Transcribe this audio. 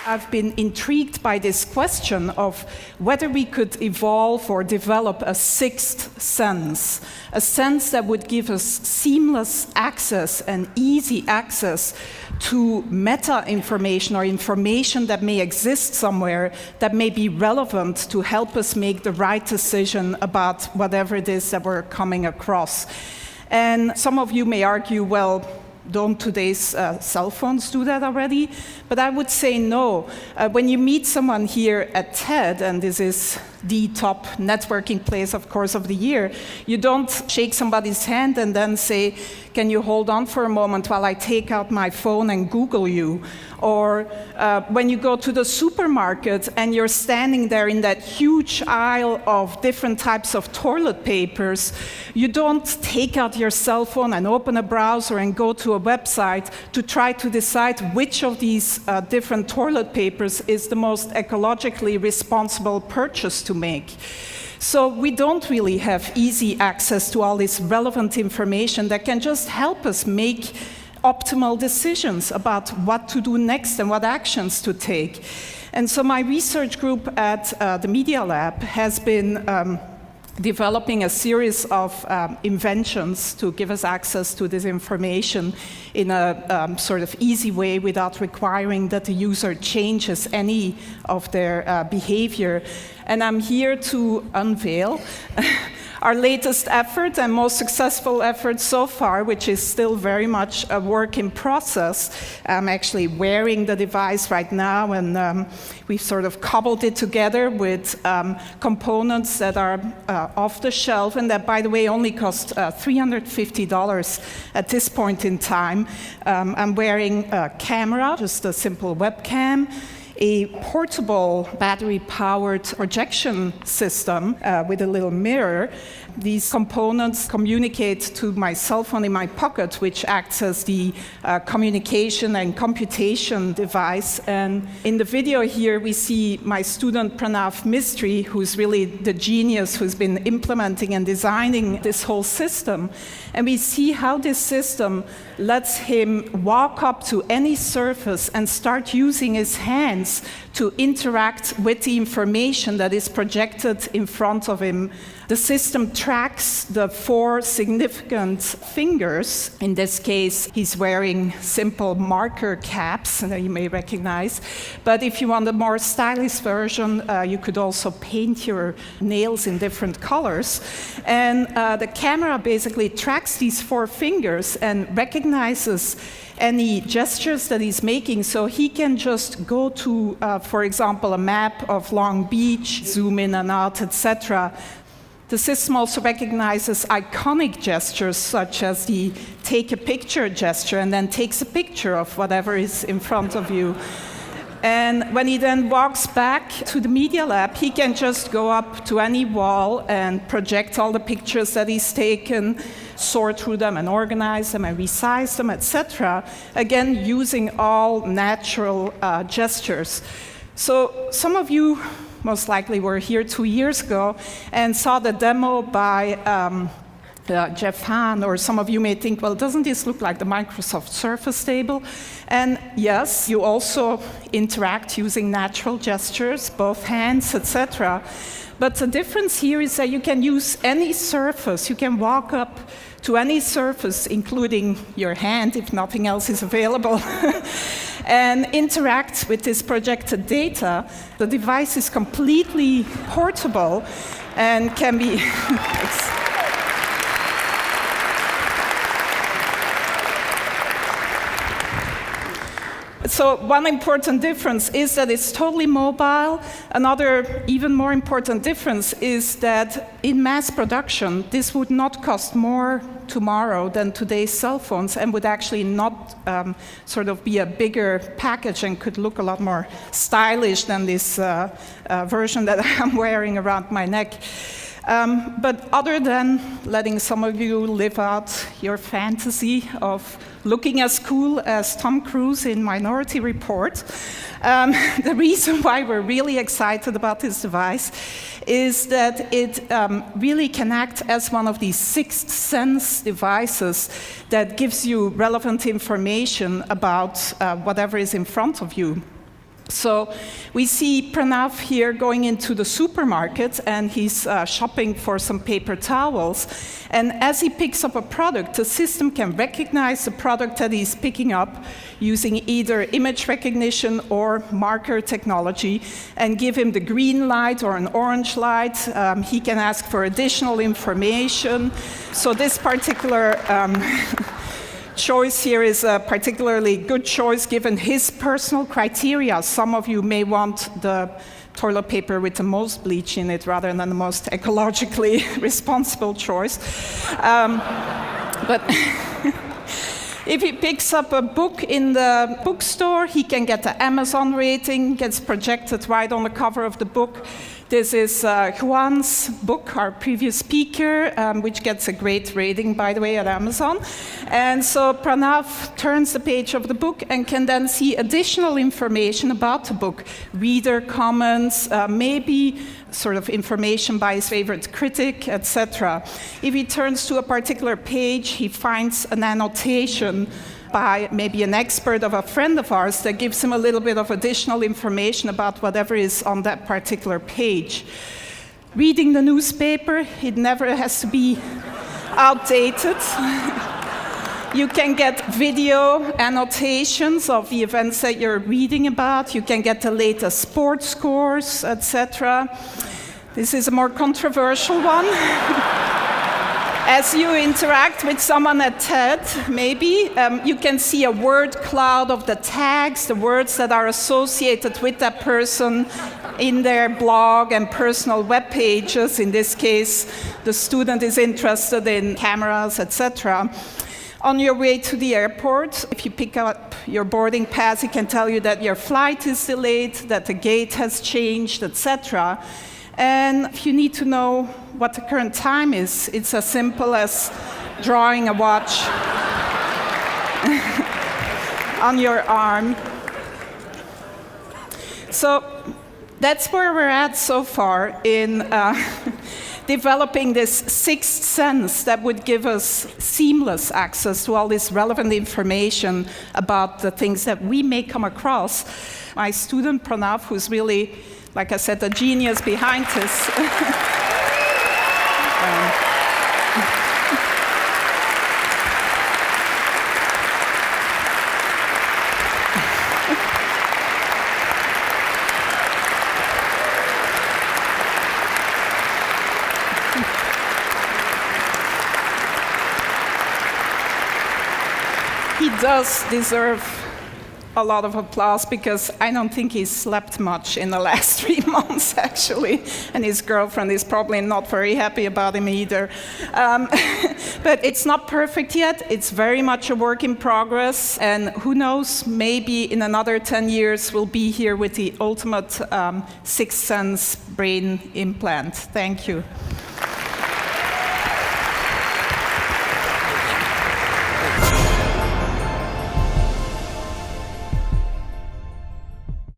I've been intrigued by this question of whether we could evolve or develop a sixth sense, a sense that would give us seamless access and easy access to meta information or information that may exist somewhere that may be relevant to help us make the right decision about whatever it is that we're coming across. And some of you may argue, well, don't today's cell phones do that already? But I would say no. When you meet someone here at TED, and this is the top networking place, of course, of the year, you don't shake somebody's hand and then say, can you hold on for a moment while I take out my phone and Google you? Or when you go to the supermarket and you're standing there in that huge aisle of different types of toilet papers, you don't take out your cell phone and open a browser and go to a website to try to decide which of these different toilet papers is the most ecologically responsible purchase to make. So we don't really have easy access to all this relevant information that can just help us make optimal decisions about what to do next and what actions to take. And so my research group at the Media Lab has been developing a series of inventions to give us access to this information in a sort of easy way without requiring that the user changes any of their behavior. And I'm here to unveil our latest effort and most successful effort so far, which is still very much a work in process. I'm actually wearing the device right now, and we've sort of cobbled it together with components that are off the shelf, and that, by the way, only cost $350 at this point in time. I'm wearing a camera, just a simple webcam, a portable battery-powered projection system with a little mirror. These components communicate to my cell phone in my pocket, which acts as the communication and computation device. And in the video here, we see my student Pranav Mistry, who's really the genius who's been implementing and designing this whole system. And we see how this system lets him walk up to any surface and start using his hands to interact with the information that is projected in front of him. The system tracks the 4 significant fingers. In this case, he's wearing simple marker caps that you may recognize. But if you want a more stylish version, you could also paint your nails in different colors. And the camera basically tracks these 4 fingers and recognizes any gestures that he's making, so he can just go to, for example, a map of Long Beach, zoom in and out, etc. The system also recognizes iconic gestures, such as the take a picture gesture, and then takes a picture of whatever is in front of you. And when he then walks back to the Media Lab, he can just go up to any wall and project all the pictures that he's taken, sort through them and organize them and resize them, etc. Again, using all natural gestures. So some of you most likely were here 2 years ago and saw the demo by Jeff Hahn, or some of you may think, well, doesn't this look like the Microsoft Surface table? And yes, you also interact using natural gestures, both hands, etc. But the difference here is that you can use any surface. You can walk up to any surface, including your hand, if nothing else is available, and interact with this projected data. The device is completely portable and can be... So one important difference is that it's totally mobile. Another even more important difference is that in mass production, this would not cost more tomorrow than today's cell phones, and would actually not sort of be a bigger package and could look a lot more stylish than this version that I'm wearing around my neck. But other than letting some of you live out your fantasy of looking as cool as Tom Cruise in Minority Report, the reason why we're really excited about this device is that it really can act as one of these sixth sense devices that gives you relevant information about whatever is in front of you. So we see Pranav here going into the supermarket, and he's shopping for some paper towels. And as he picks up a product, the system can recognize the product that he's picking up using either image recognition or marker technology and give him the green light or an orange light. He can ask for additional information. So this particular choice here is a particularly good choice given his personal criteria. Some of you may want the toilet paper with the most bleach in it rather than the most ecologically responsible choice. But if he picks up a book in the bookstore, he can get the Amazon rating, gets projected right on the cover of the book. This is Juan's book, our previous speaker, which gets a great rating, by the way, at Amazon. And so Pranav turns the page of the book and can then see additional information about the book, reader comments, maybe sort of information by his favorite critic, etc. If he turns to a particular page, he finds an annotation by maybe an expert of a friend of ours that gives him a little bit of additional information about whatever is on that particular page. Reading the newspaper, it never has to be outdated. You can get video annotations of the events that you're reading about. You can get the latest sports scores, etc. This is a more controversial one. As you interact with someone at TED, maybe, you can see a word cloud of the tags, the words that are associated with that person in their blog and personal web pages. In this case, the student is interested in cameras, etc. On your way to the airport, if you pick up your boarding pass, it can tell you that your flight is delayed, that the gate has changed, etc. And if you need to know what the current time is, it's as simple as drawing a watch on your arm. So that's where we're at so far in developing this sixth sense that would give us seamless access to all this relevant information about the things that we may come across. My student, Pranav, who's really, like I said, the genius behind this. He does deserve a lot of applause because I don't think he's slept much in the last 3 months, actually. And his girlfriend is probably not very happy about him either. But it's not perfect yet. It's very much a work in progress. And who knows, maybe in another 10 years, we'll be here with the ultimate sixth sense brain implant. Thank you.